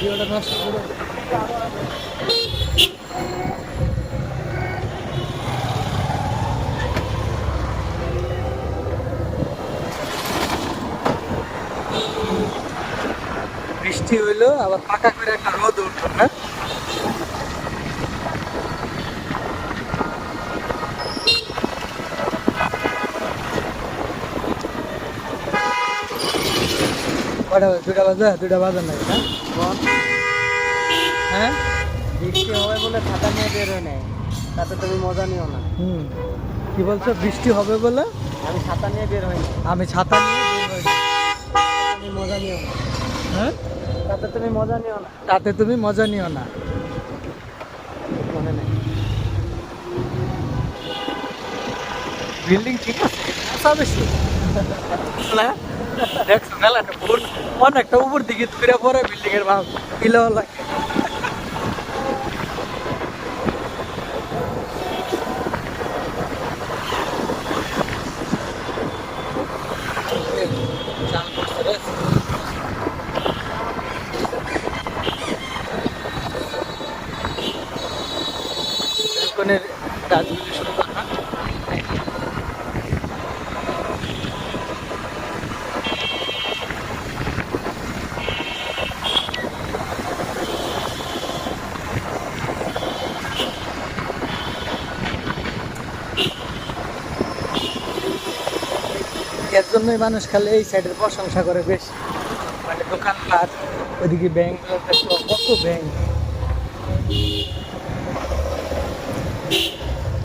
ভিডিওটা নষ্ট করে বৃষ্টি হইলো আবার পাকা করে একটা রোদ উঠলো না। কটা বাজে? দুটা বাজে নাই না? হ্যাঁ বৃষ্টি হবে বলে ছাতা নিয়ে বের হয় নাই, তাতে তুমি মজা নিও না। কি বলছো? বৃষ্টি হবে বলে আমি ছাতা নিয়ে বের হইনি, আমি ছাতা নিয়ে বের হইনি। তুমি মজা নিও না। হ্যাঁ তাতে তুমি মজা নিও না। তাতে তুমি মজা নিও না। মনে নেই। বিল্ডিং ঠিক আছে, আশা বেশি না দেখছো মেলাটা অনেকটা উপর দিকে ঘুরে পড়ে বিল্ডিং এর ভাব কিলো লাগে। চাল করছে রে। ব্যালকনির গাছগুলি সুন্দর না? এর জন্যই মানুষ খালি এই সাইডের প্রশংসা করে বেশি, মানে দোকানপাট ওইদিকে ব্যাংক, কত ব্যাংক।